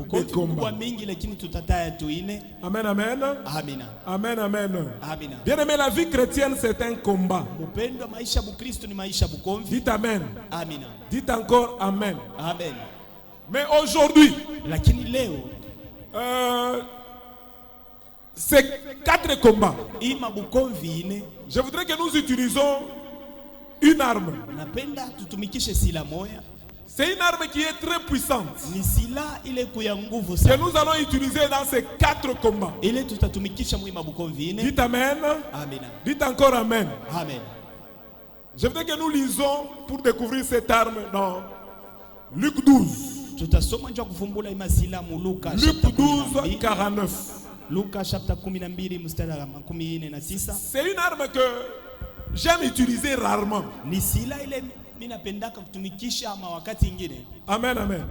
de combat. Amen, amen. Amina. Amen, amen. Amina. Bien aimé, la vie chrétienne, c'est un combat. Dites amen. Amina. Dites encore amen. Amen. Mais aujourd'hui, c'est 4 combats. Je voudrais que nous utilisions une arme. C'est une arme qui est très puissante, que nous allons utiliser dans ces 4 combats. Dites amen. Dites encore amen. Amen. Je voudrais que nous lisons pour découvrir cette arme dans Luc 12. Luc 12, 49. C'est une arme que j'aime utiliser rarement. Amen, amen.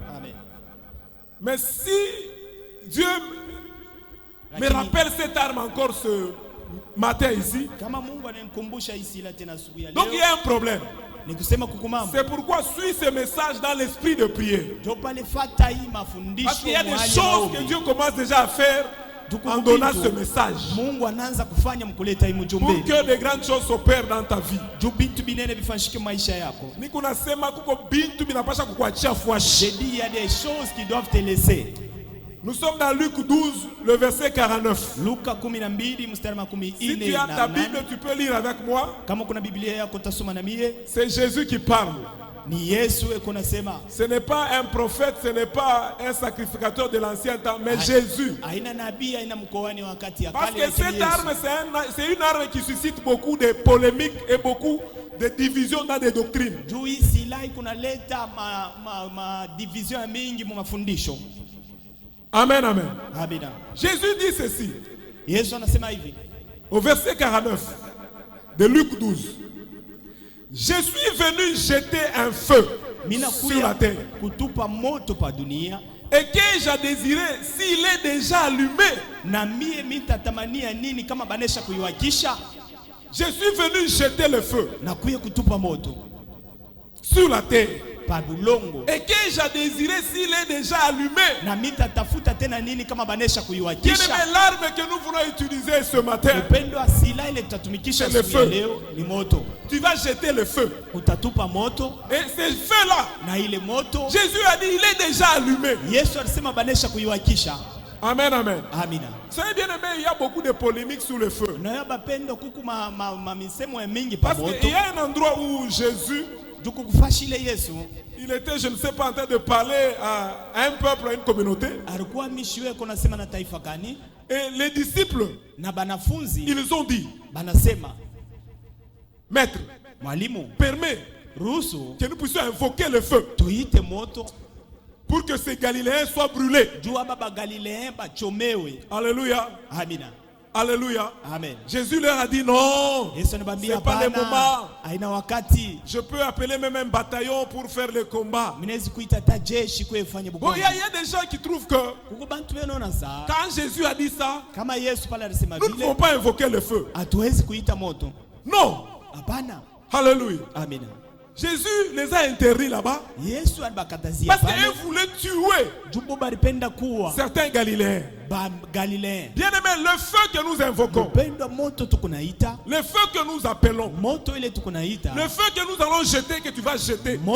Mais si Dieu me rappelle cette arme encore ce matin ici, donc il y a un problème. C'est pourquoi suis ce message dans l'esprit de prière. Parce qu'il y a des choses que Dieu commence déjà à faire en donnant ce message, pour que de grandes choses s'opèrent dans ta vie. J'ai dit il y a des choses qui doivent te laisser. Nous sommes dans Luc 12, le verset 49. Si tu as ta Bible, tu peux lire avec moi. C'est Jésus qui parle. Ce n'est pas un prophète, ce n'est pas un sacrificateur de l'ancien temps, mais Jésus. Parce que cette arme, c'est une arme qui suscite beaucoup de polémiques et beaucoup de divisions dans des doctrines. Amen, amen. Jésus dit ceci au verset 49 de Luc 12. Je suis venu jeter un feu sur la terre, et que j'ai désiré s'il est déjà allumé. Je suis venu jeter le feu sur la terre, et que j'ai désiré s'il est déjà allumé. Quelle est l'arme que nous voulons utiliser ce matin? C'est le feu. Tu vas jeter le feu. Et ce feu-là, Jésus a dit, il est déjà allumé. Amen, amen. Soyez bien aimé, il y a beaucoup de polémiques sur le feu. Parce qu'il y a un endroit où Jésus, il était, je ne sais pas, en train de parler à un peuple, à une communauté. Et les disciples, ils ont dit, Maître, permets que nous puissions invoquer le feu pour que ces Galiléens soient brûlés. Alléluia. Alléluia. Amen. Jésus leur a dit non, ce n'est pas le moment. Je peux appeler même un bataillon pour faire le combat. Bon, il y a des gens qui trouvent que quand Jésus a dit ça, nous ne pouvons pas invoquer le feu. Non. Alléluia. Amen. Jésus les a interdits là-bas parce qu'il voulait tuer certains Galiléens. Bien aimé, le feu que nous invoquons, le feu que nous appelons, le feu que nous allons jeter, que tu vas jeter, le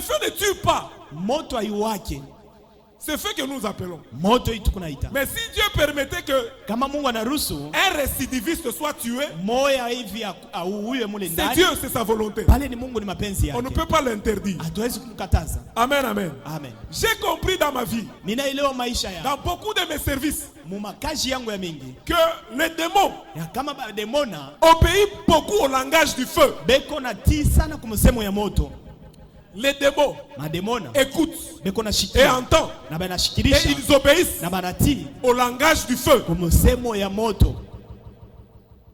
feu ne tue pas. C'est ce que nous appelons. Mais si Dieu permettait que un récidiviste soit tué, c'est Dieu, c'est sa volonté. On ne peut pas l'interdire. Amen, amen. J'ai compris dans ma vie, dans beaucoup de mes services, que les démons obéissent beaucoup au langage du feu. Les démons écoutent et entendent, et ils obéissent au langage du feu.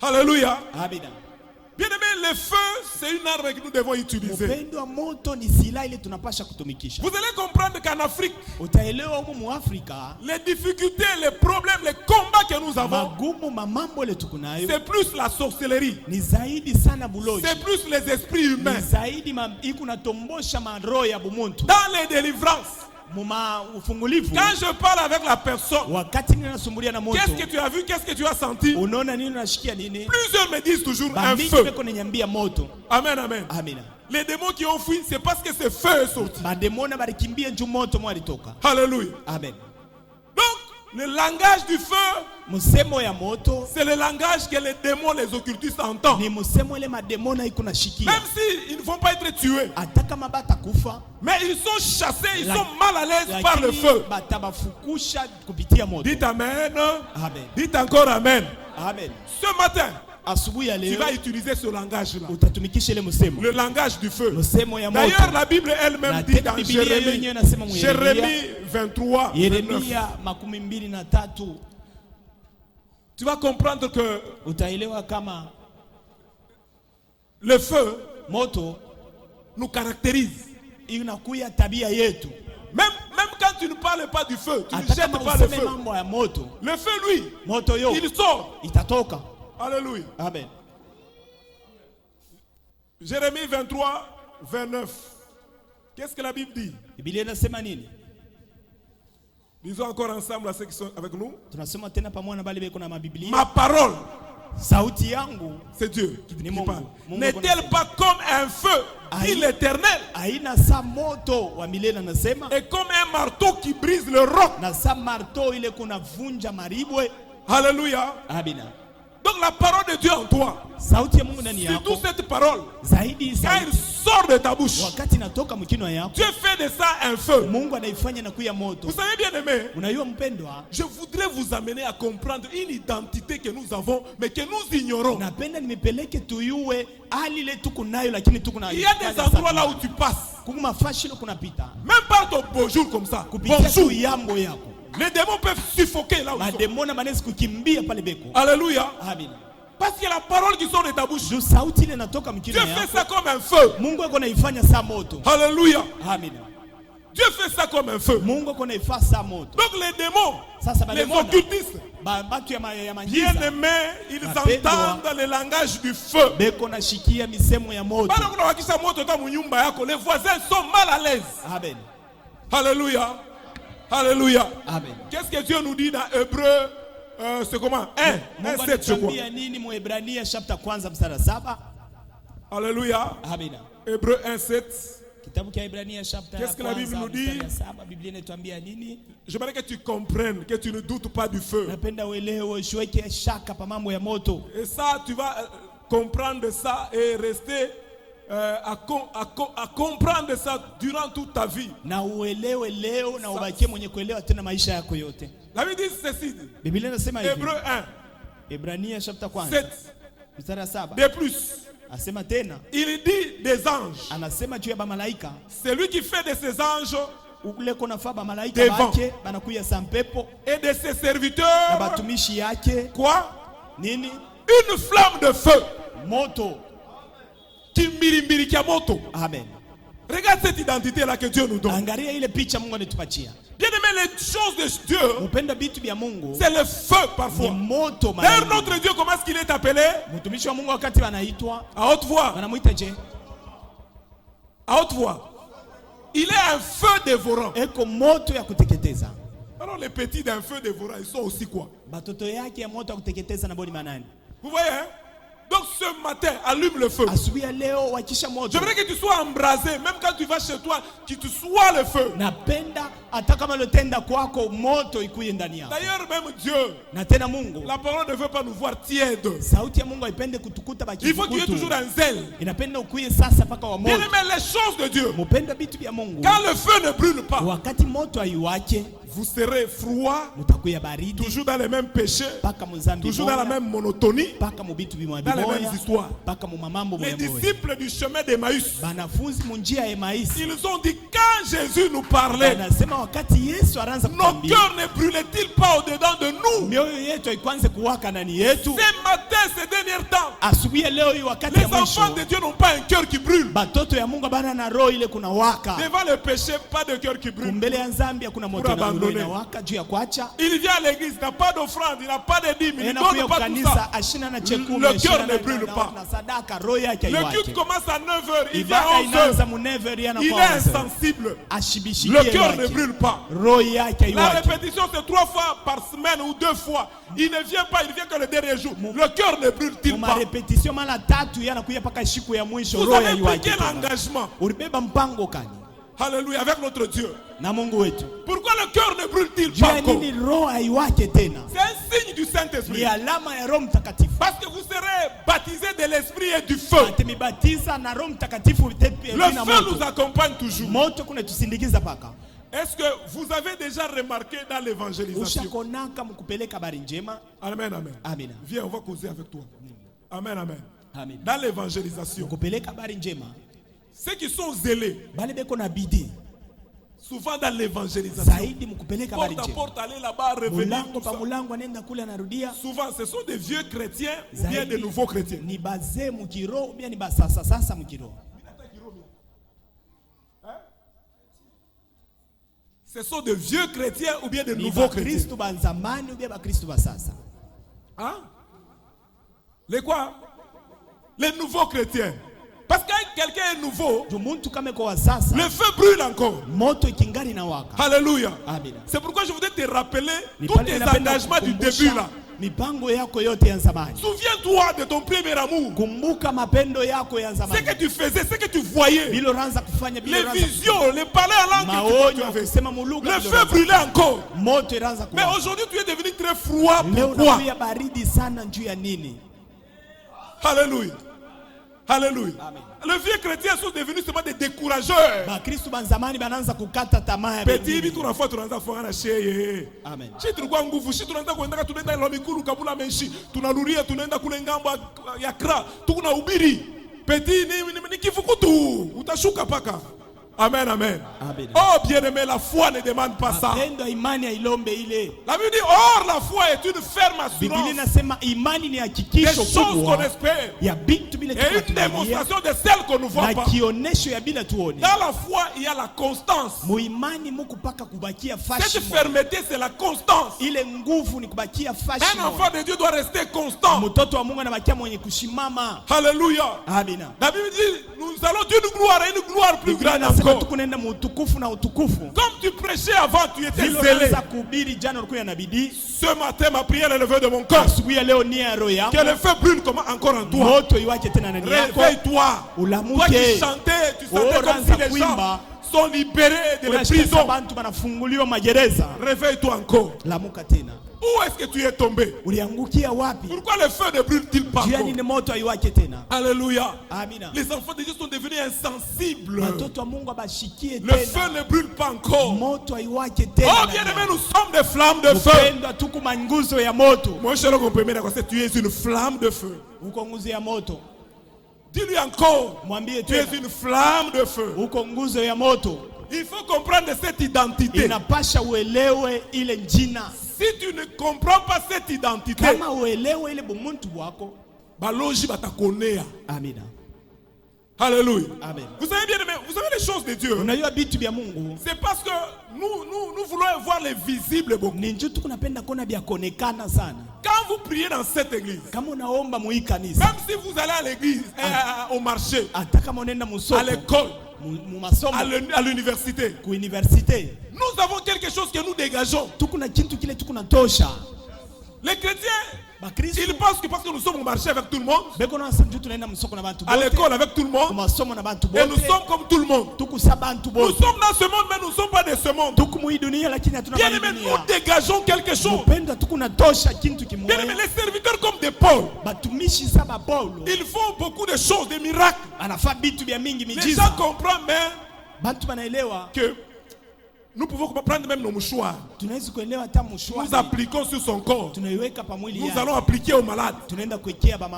Alléluia. Bien aimé, le feu, c'est une arme que nous devons utiliser. Vous allez comprendre qu'en Afrique, les difficultés, les problèmes, les combats que nous avons, c'est plus la sorcellerie, c'est plus les esprits humains. Dans les délivrances, Quand je parle avec la personne, qu'est-ce que tu as vu, qu'est-ce que tu as senti? Plusieurs me disent toujours un feu. Amen, amen. Les démons qui ont fui, c'est parce que ce feu est sorti. Alléluia. Amen. Donc, le langage du feu, c'est le langage que les démons, les occultistes entendent. Même s'ils ne vont pas être tués, mais ils sont chassés, ils sont mal à l'aise par le feu. Dites amen. Dites encore amen. Ce matin, tu vas utiliser ce langage-là, le langage du feu. D'ailleurs, la Bible elle-même dit dans Jérémie 23, 29, tu vas comprendre que le feu nous caractérise. Même quand tu ne parles pas du feu, tu ne jettes pas le feu. Le feu, lui, il sort. Alléluia. Amen. Jérémie 23, 29. Qu'est-ce que la Bible dit? Disons encore ensemble à ceux qui sont avec nous. Ma parole, c'est Dieu qui parle. N'est-elle pas comme un feu, dit l'Éternel, et comme un marteau qui brise le roc? Alléluia. Donc la parole de Dieu en toi, surtout cette parole, quand il sort de ta bouche, Dieu fait de ça un feu. Vous savez bien aimé, je voudrais vous amener à comprendre une identité que nous avons, mais que nous ignorons. Il y a des endroits là où tu passes, même par ton bonjour comme ça, bonjour, les démons peuvent suffoquer là où ils sont. Alléluia. Parce que la parole qui sort de ta bouche, Dieu fait ça comme un feu. Alléluia. Dieu fait ça comme un feu. Donc les démons, les occultistes, bien aimés, ils entendent le langage du feu. Les voisins sont mal à l'aise. Alléluia. Alléluia. Qu'est-ce que Dieu nous dit dans Hébreu, c'est comment? 1:7 je crois. Alléluia. Hébreu 1:7. Qu'est-ce que la Bible nous dit? J'aimerais que tu comprennes, que tu ne doutes pas du feu. Et ça, tu vas comprendre ça et rester à comprendre ça durant toute ta vie. La Bible dit ceci. Hébreu 1. 7. De plus. Il dit des anges. C'est lui qui fait de ces anges des vents et de ses serviteurs quoi? Une flamme de feu. Amen. Regarde cette identité là que Dieu nous donne. Bien aimé, les choses de Dieu, c'est le feu parfois. D'ailleurs, notre Dieu, comment est-ce qu'il est appelé? À haute voix. À haute voix. Il est un feu dévorant. Alors les petits d'un feu dévorant, ils sont aussi quoi? Vous voyez, hein? Donc ce matin, allume le feu. Je voudrais que tu sois embrasé, même quand tu vas chez toi, que tu sois le feu. D'ailleurs, même Dieu, la parole ne veut pas nous voir tièdes. Il faut qu'il y ait toujours un zèle. Bien aimé, les choses de Dieu, quand le feu ne brûle pas, vous serez froid, toujours dans les mêmes péchés, toujours dans la même monotonie, dans les mêmes histoires. Les disciples du chemin d'Emmaüs, ils ont dit, quand Jésus nous parlait, nos cœurs ne brûlaient-ils pas au-dedans de nous? Ce matin, ces derniers temps, les enfants de Dieu n'ont pas un cœur qui brûle. Devant le péché, pas de cœur qui brûle. Pour abandonner. abandonner. Il vient à l'église, il n'a pas d'offrande, il n'a pas de dîmes, il ne donne pas tout ça. Le cœur ne brûle pas. Le culte commence à 9h, il vient à 11h. Il est insensible. Le cœur ne brûle pas. La répétition c'est 3 fois par semaine ou 2 fois. Il ne vient pas, il vient que le dernier jour. Le cœur ne brûle-t-il pas? Vous avez pris quel engagement? Alléluia, avec notre Dieu. Pourquoi le cœur ne brûle-t-il pas encore? C'est un signe du Saint-Esprit. Parce que vous serez baptisés de l'Esprit et du feu. Le feu nous accompagne toujours. Est-ce que vous avez déjà remarqué dans l'évangélisation? Amen, amen. Viens, on va causer avec toi. Amen, amen. Dans l'évangélisation, ceux qui sont zélés, souvent dans l'évangélisation, porte à porte, aller là-bas, revenir, souvent ce sont des vieux chrétiens ou bien des nouveaux chrétiens. Ce sont des vieux chrétiens ou bien des nouveaux chrétiens. Hein? Les quoi? Les nouveaux chrétiens. Parce que quelqu'un est nouveau, le feu brûle encore. Alléluia. C'est pourquoi je voudrais te rappeler tous tes engagements du début là. Souviens-toi de ton premier amour. Ce que tu faisais, ce que tu voyais. Les visions, les palais en langue. Le feu brûlait encore. Mais aujourd'hui tu es devenu très froid. Pourquoi? Alléluia. Alléluia. Les vieux chrétiens sont devenus seulement des décourageurs. Petit bitu na fois tunaanza kufanya na sheye. Amen. Shi tulikuwa nguvu, shi tunaanza kuenda tunaenda Lomikulu kabula menshi. Tunarudia tunaenda kule ngambo ya Kra. Tukuna ubiri. Petit ni kifukutu. Utashuka paka. Amen, amen. Oh bien-aimé, la foi ne demande pas ça. La Bible dit, or la foi est une ferme assurance des choses qu'on espère et une démonstration de celles qu'on ne voit pas. Dans la foi, il y a la constance. Cette fermeté, c'est la constance. Un enfant de Dieu doit rester constant. Alléluia. La Bible dit, nous allons d'une gloire à une gloire plus grande encore. Comme tu prêchais avant, tu étais zélé. Ce matin, ma prière est levée de mon cœur. Que le feu brûle encore en toi. Réveille-toi. Toi qui chantais, tu sentais comme si les gens sont libérés de la prison. Réveille-toi encore. Où est-ce que tu es tombé? Pourquoi le feu ne brûle-t-il pas encore? Alléluia. Les enfants de Dieu sont devenus insensibles. Le feu ne brûle pas encore. Oh bien-aimé, nous sommes des flammes de feu. Mon cher, tu es une flamme de feu. Dis-lui encore, tu es une flamme de feu. Il faut comprendre cette identité. Si tu ne comprends pas cette identité, alléluia. Vous savez bien, vous savez les choses de Dieu. C'est parce que nous voulons voir les visibles beaucoup. Quand vous priez dans cette église, même si vous allez à l'église, au marché, à l'école, à l'université, nous avons quelque chose que nous dégageons. Les chrétiens, ils pensent que parce que nous sommes au marché avec tout le monde, à l'école avec tout le monde, et nous sommes comme tout le monde. Nous sommes dans ce monde, mais nous ne sommes pas de ce monde. Bien aimé, nous dégageons quelque chose. Bien aimé, les serviteurs comme des Paul, ils font beaucoup de choses, des miracles. Les gens comprennent même que nous pouvons prendre même nos mouchoirs. Nous appliquons sur son corps. Nous allons appliquer aux malades.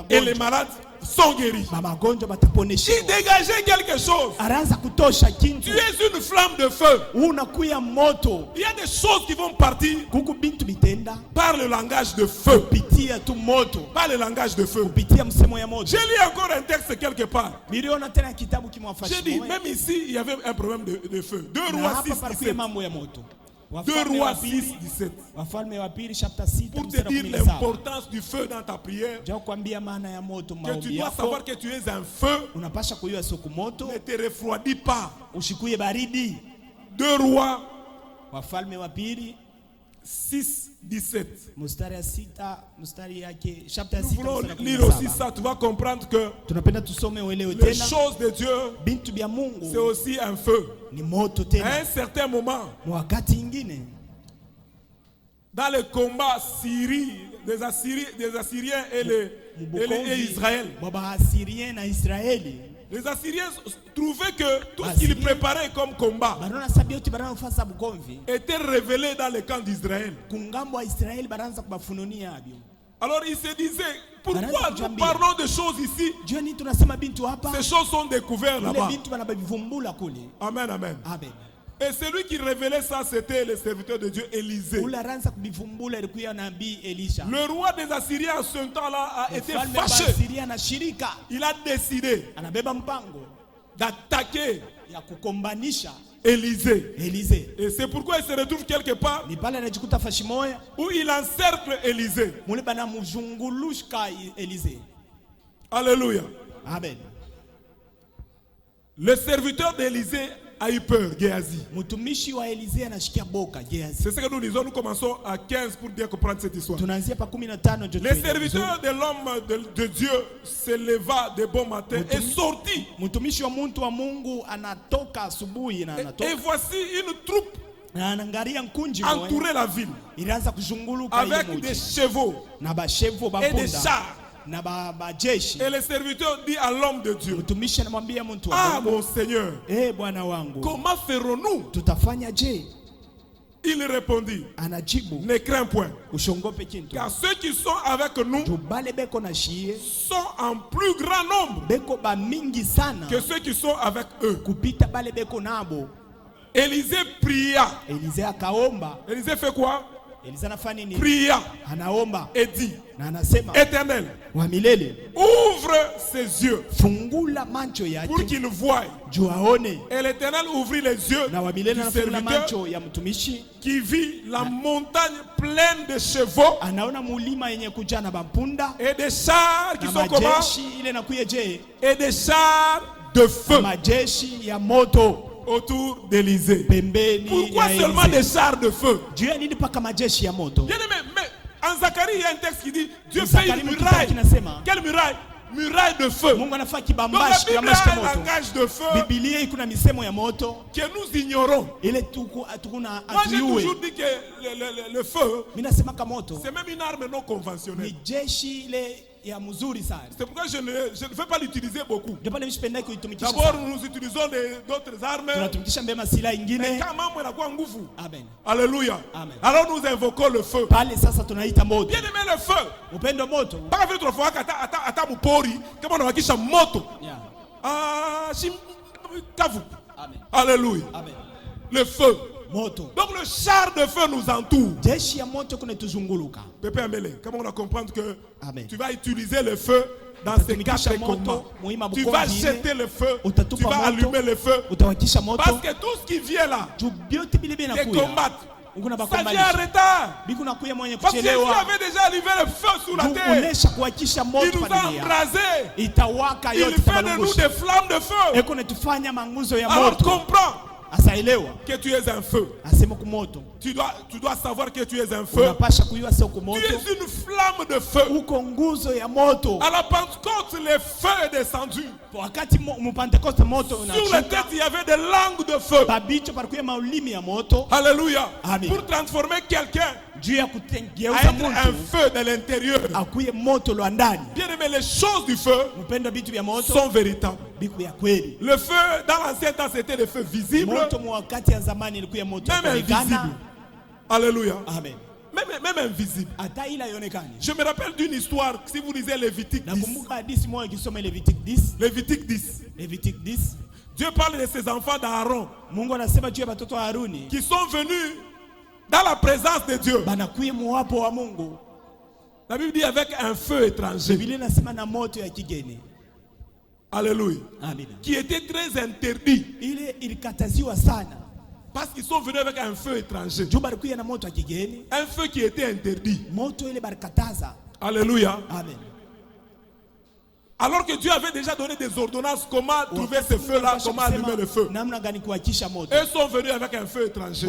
Et les malades sont guéris. Il dégageait quelque chose. Tu es une flamme de feu. Il y a des choses qui vont partir par le langage de feu. Par le langage de feu. J'ai lu encore un texte quelque part. J'ai dit, même ici, il y avait un problème de feu. 2 Rois 6, 17. 2 Rois 6, 17. Pour te dire l'importance du feu dans ta prière, que tu dois savoir que tu es un feu, ne te refroidis pas. 2 Rois 6, 17. Nous voulons lire aussi ça. Tu vas comprendre que les choses de Dieu, c'est aussi un feu. À un certain moment, dans le combat des Assyriens et Israël, les Assyriens trouvaient que tout ce qu'ils préparaient comme combat était révélé dans le camp d'Israël. Alors ils se disaient, pourquoi nous parlons de choses ici? Ces choses sont découvertes là-bas. Amen, amen. Et celui qui révélait ça, c'était le serviteur de Dieu Élisée. Le roi des Assyriens à ce temps-là a été fâché. Il a décidé d'attaquer Élisée. Et c'est pourquoi il se retrouve quelque part où il encercle Élisée. Alléluia. Amen. Le serviteur d'Élisée a eu peur, Géasi. C'est ce que nous disons, nous commençons à 15 pour bien comprendre cette histoire. Le serviteur de l'homme de Dieu se leva de bon matin et sortit. Et voici une troupe entourait la ville avec des chevaux et des chars. Et le serviteur dit à l'homme de Dieu, ah mon Seigneur, comment ferons-nous? Il répondit, ne crains point, car ceux qui sont avec nous sont en plus grand nombre que ceux qui sont avec eux. Élisée pria. Élisée fait quoi? Pria et dit, Éternel, ouvre ses yeux pour qu'il voie. Et l'Éternel ouvrit les yeux du serviteur qui vit la montagne pleine de chevaux et des chars qui sont comment? Et des chars de feu autour d'Élisée. Pourquoi seulement des chars de feu? Bien aimé, mais en Zacharie, il y a un texte qui dit Dieu fait une muraille. Quelle muraille? Muraille de feu. Donc la Bible a un langage de feu que nous ignorons. Moi j'ai toujours dit que le feu, c'est même une arme non conventionnelle. C'est pourquoi je ne veux pas l'utiliser beaucoup. D'abord, nous utilisons d'autres armes. Mais quand même, on a quoi? Alléluia. Alors nous invoquons le feu. Bien aimé le feu. Pas vu trop fois qu'à Mupori, comme on a qui moto. Alléluia. Le feu. Donc le char de feu nous entoure. Pépé Amélé, comment on va comprendre que tu vas utiliser le feu dans ces 4 combats? Tu vas jeter le feu, tu vas allumer le feu. Parce que tout ce qui vient là, les combattre, ça vient en retard. Parce que Jésus avait déjà allumé le feu sur la terre. Il nous a embrasés. Il fait de nous des flammes de feu. Alors comprends que tu es un feu. Tu dois savoir que tu es un feu. Tu es une flamme de feu. À la Pentecôte, le feu est descendu. Sur la tête, il y avait des langues de feu. Alléluia. Pour transformer quelqu'un à être un feu de l'intérieur. Bien aimé, les choses du feu sont véritables. Le feu dans l'ancien temps, c'était le feu visible, même invisible. Alléluia. Amen. Même invisible. Je me rappelle d'une histoire, si vous lisez Lévitique 10. Lévitique 10. Dieu parle de ses enfants d'Aaron qui sont venus dans la présence de Dieu. La Bible dit avec un feu étranger. Alléluia. Amen. Qui était très interdit. Parce qu'ils sont venus avec un feu étranger. Un feu qui était interdit. Alléluia. Amen. Alors que Dieu avait déjà donné des ordonnances comment trouver ce feu-là, comment allumer le feu. Eux sont venus avec un feu étranger.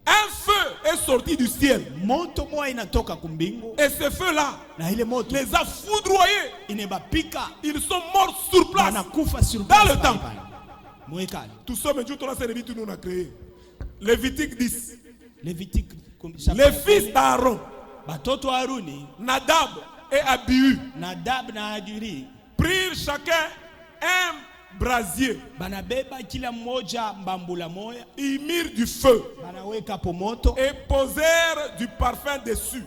Un feu est sorti du ciel. Et ce feu-là les a foudroyés. Ils sont morts sur place dans le temple. Tout ça, mais Dieu nous a créé. Lévitique 10. Les fils d'Aaron, Nadab et Abihu, prirent chacun un brasier. Ils mirent du feu et posèrent du parfum dessus.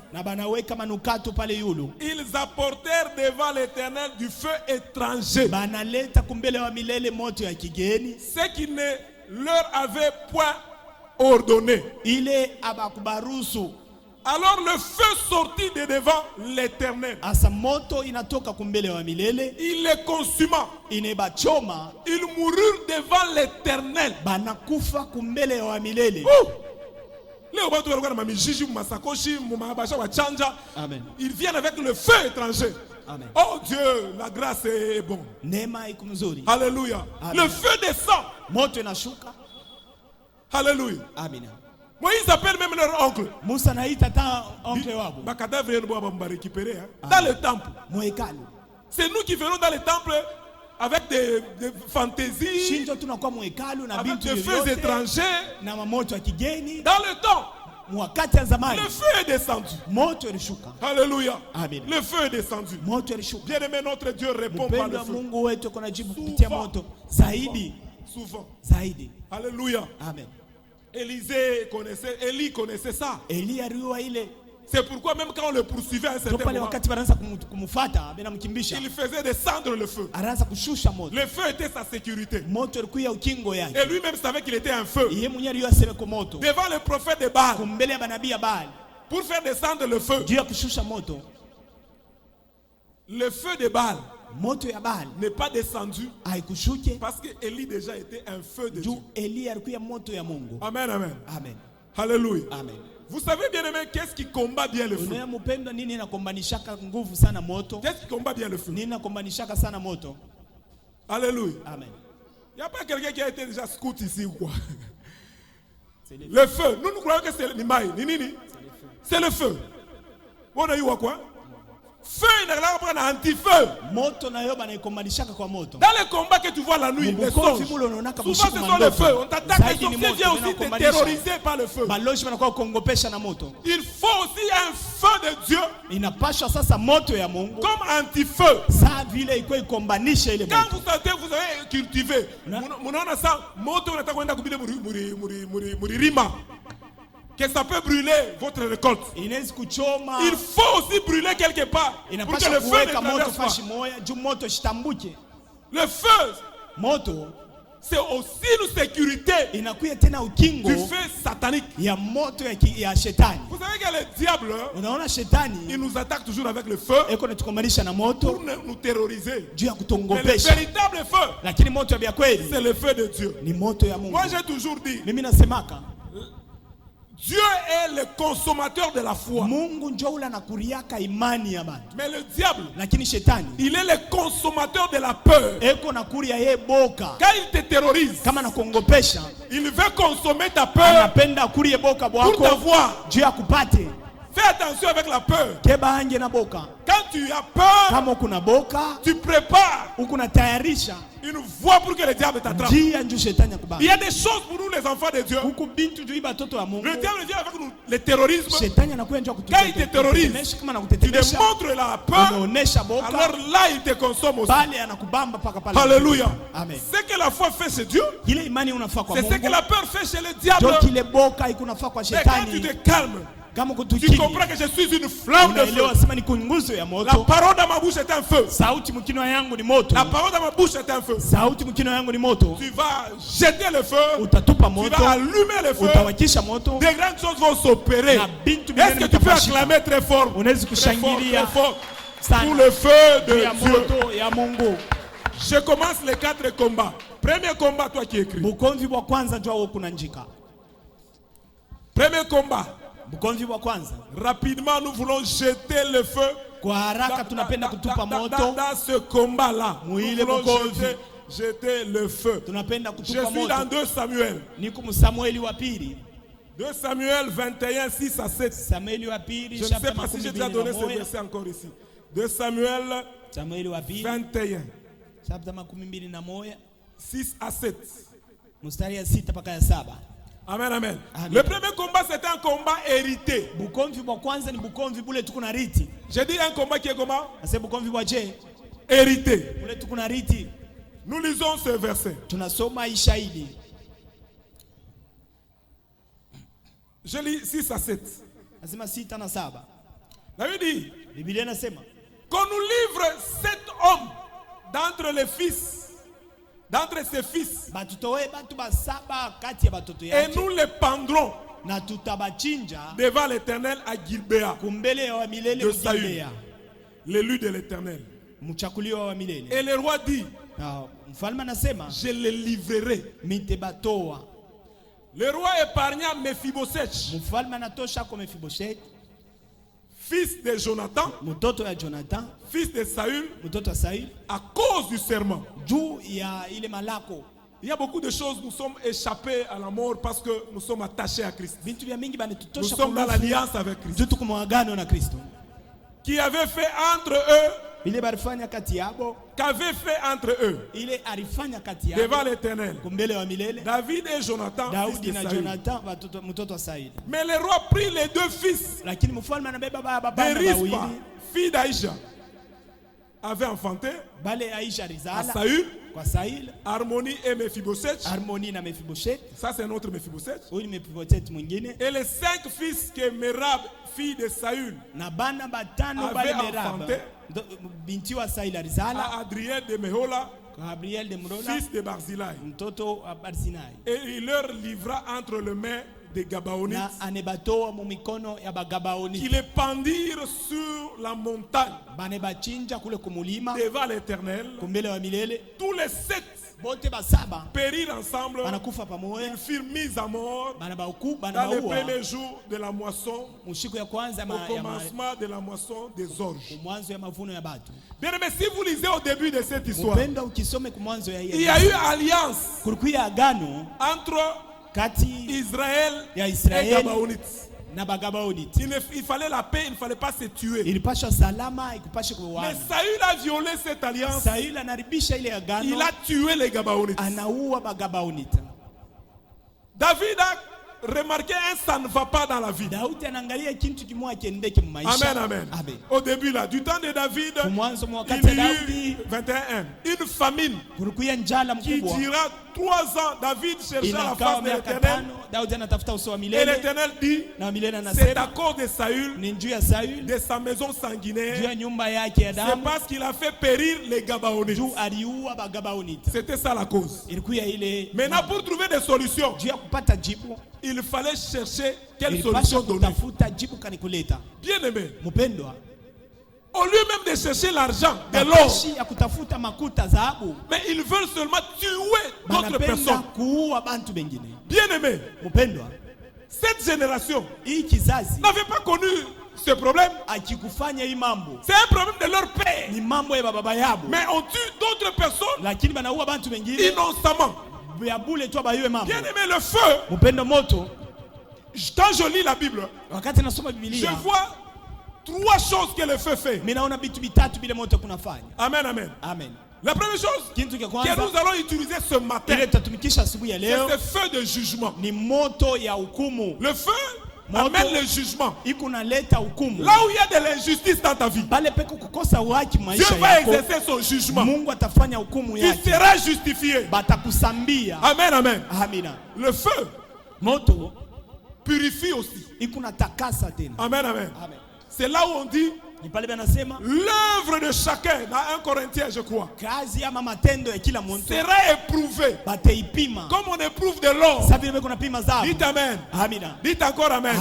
Ils apportèrent devant l'Éternel du feu étranger, ce qui ne leur avait point ordonné. Alors le feu sortit de devant l'Éternel. Il les consuma. Ils moururent devant l'Éternel. Ils viennent avec le feu étranger. Amen. Oh Dieu, la grâce est bonne. Alléluia. Amen. Le feu descend. Alléluia. Amen. Moïse appelle même leur oncle. Dans le temple. C'est nous qui venons dans le temple avec des fantaisies, avec des feux étrangers. Dans le temps, le feu est descendu. Alléluia. Amen. Le feu est descendu. Bien aimé, notre Dieu répond par le feu. Souvent. Alléluia. Amen. Élie connaissait ça. C'est pourquoi même quand on le poursuivait à un certain moment, il faisait descendre le feu. Le feu était sa sécurité. Et lui-même savait qu'il était un feu. Devant le prophète de Baal, pour faire descendre le feu, le feu de Baal n'est pas descendu parce que Élie déjà était un feu de Dieu. Amen, amen. Amen. Alléluia. Amen. Vous savez bien aimé, qu'est-ce qui combat bien le feu? Qu'est-ce qui combat bien le feu? Alléluia. Amen. Il n'y a pas quelqu'un qui a été déjà scout ici ou quoi? Le feu. Nous croyons que c'est l'imai. C'est le feu. On a eu quoi? Feu, il n'a pas un anti-feu. Dans les combats que tu vois la nuit, les songes, souvent ce sont les feux. On t'attaque, les sorciers viennent aussi te terroriser par le feu. Il faut aussi un feu de Dieu comme anti-feu. Quand vous sentez, vous avez cultivé, que ça peut brûler votre récolte. Il faut aussi brûler quelque part pour que le feu ne traverse pas. Le feu, c'est aussi une sécurité du feu satanique. Vous savez que le diable, il nous attaque toujours avec le feu pour nous terroriser. Mais le véritable feu, c'est le feu de Dieu. Moi j'ai toujours dit, Dieu est le consommateur de la foi. Mais le diable, il est le consommateur de la peur. Quand il te terrorise, il veut consommer ta peur pour t'avoir. Fais attention avec la peur. Quand tu as peur, tu prépares une voie pour que le diable t'attrape. Il y a des choses pour nous les enfants de Dieu. Le diable vient avec nous, le terrorisme. Quand il te terrorise, tu démontres la peur. Alors là il te consomme aussi. Alléluia. Ce que la foi fait chez Dieu, c'est ce que la peur fait chez le diable. Mais quand tu te calmes, tu comprends que je suis une flamme de feu. La parole dans ma bouche est un feu. La parole dans ma bouche est un feu. Tu vas jeter le feu. Tu vas allumer le feu. Des grandes choses vont s'opérer. Est-ce que tu peux acclamer très fort? Très fort, très fort. Pour le feu de Dieu. Je commence les 4 combats. Premier combat, toi qui écris. Bukonvi wa kwanza ndio wao kunanjika. Premier combat. Bukonvi wa kwanza. Rapidement, nous voulons jeter le feu. Kwa haraka tunapenda kutupa moto. Dans ce combat-là, nous voulons jeter le feu. Tunapenda kutupa moto. Je suis dans 2 Samuel. Niko mu Samueli wa pili. 2 Samuel 21, 6 à 7. Samueli wa pili, je ne sais pas si j'ai déjà donné ce verset encore ici. 2 Samuel 21. Chapter 21. 6 à 7. Mstari ya 6 mpaka ya 7. Amen, amen. Le premier combat, c'était un combat hérité. Bukonvi wa kwanza ni bukonvi bule tuko na riti. J'ai dit un combat qui est comment? C'est bukonvi wa je? Hérité. Bule tuko na riti. Nous lisons ce verset. Tunasoma ishahidi. Je lis 6 à 7. Nasema 6 na 7. La Bible dit, Biblia inasema qu'on nous livre 7 hommes d'entre les fils, d'entre ses fils, et nous les pendrons devant l'Éternel à Gilbéa de Saül, l'élu de l'Éternel. Et le roi dit, je les livrerai. Le roi épargna Mephibosheth, fils de Jonathan, fils de Saül, à cause du serment. Il y a beaucoup de choses, nous sommes échappés à la mort parce que nous sommes attachés à Christ. Nous sommes dans l'alliance avec Christ. Qui avait fait entre eux, qu'avait fait entre eux devant l'Éternel David et Jonathan, fils de Saül. Mais le roi prit les 2 fils de Rispa, fille d'Aïcha, avait enfanté à Saül, Harmonie et Mephibosheth. Ça c'est notre Mephibosheth. Et les 5 fils que Merab, fille de Saül, avait enfanté à Adriel de Mehola, fils de Barzilai. Et il leur livra entre les mains des Gabaonites, qui les pendirent sur la montagne devant l'Éternel. Tous les 7 périrent ensemble. Ils furent mis à mort dans les premiers jours de la moisson, au commencement de la moisson des orges. Bien aimé, si vous lisez au début de cette histoire, il y a eu alliance entre Israël et Gabaonites. Il fallait la paix, il ne fallait pas se tuer. Mais Saül a violé cette alliance. Il a tué les Gabaonites. David a remarqué ça ne va pas dans la vie. Amen, amen. Au début là, du temps de David, il y a eu 21, une famine qui dira 3 ans. David chercha la face de l'Éternel. Et l'Éternel dit, c'est à cause de Saül, de sa maison sanguinaire, c'est parce qu'il a fait périr les Gabaonites. C'était ça la cause. Maintenant, pour trouver des solutions, il fallait chercher quelle solution donner. Bien aimé, au lieu même de chercher l'argent, de l'or, mais ils veulent seulement tuer d'autres personnes. Bien aimé, cette génération n'avait pas connu ce problème. C'est un problème de leur père. Mais on tue d'autres personnes innocemment. Bien aimé, le feu, quand je lis la Bible, je vois 3 choses que le feu fait. Amen, amen. La première chose que nous allons utiliser ce matin, c'est ce feu de jugement. Le feu amène le jugement. Là où il y a de l'injustice dans ta vie, Dieu va exercer son jugement. Tu seras justifié. Amen, amen. Le feu purifie aussi. Amen, amen. C'est là où on dit l'œuvre de chacun, dans 1 Corinthiens je crois, sera éprouvée comme on éprouve de l'or. Dites amen. Dites encore amen.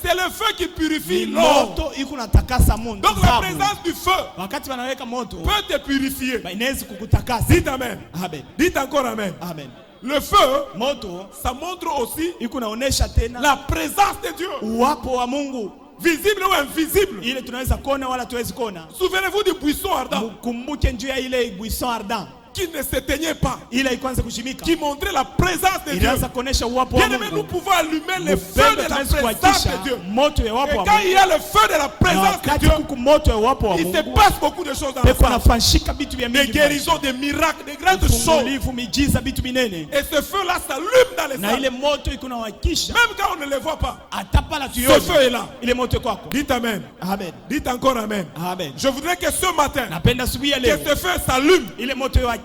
C'est le feu qui purifie Ni l'homme. moto iko natakasa muntu. Donc la présence du feu Wakati wanaweka moto peut te purifier. inaweza kukutakasa. Dites amen. Amen. Dites encore amen. Amen. Le feu, Moto ça montre aussi iko naonesha tena la présence de Dieu. uwapo wa Mungu. Visible ou invisible. Ile tunaweza kuona wala tuwezi kuona. Souvenez-vous du buisson ardent. Mkumbuke njia ile buisson ardent. Qui ne s'éteignait pas. Ile ikwanza kushimika. Qui montrait la présence de Dieu. Ilianza kuonesha uwapo wa Bien aimé, nous Mungu. pouvons allumer le feu de la présence de Dieu. Moto ya uwapo Et wa quand il y Mungu. a le feu de la présence de Dieu, Kuku moto ya uwapo wa il se Mungu. passe beaucoup de choses dans le Peko sang. nafanyika vitu vya Des mingi. guérisons, des miracles, des grandes choses. Ufungulivu, miujiza, vitu minene. Et ce feu-là s'allume dans les Na salles. ile moto iko nawakisha. Même quand on ne les voit pas. Atapa la Ce tuyo. feu est là. Ile moto iko kwako. Dites amen. Amen. Dites encore amen. Amen. Je voudrais que ce matin, Napenda asubuhi ya que leo ce feu s'allume ile moto iwake.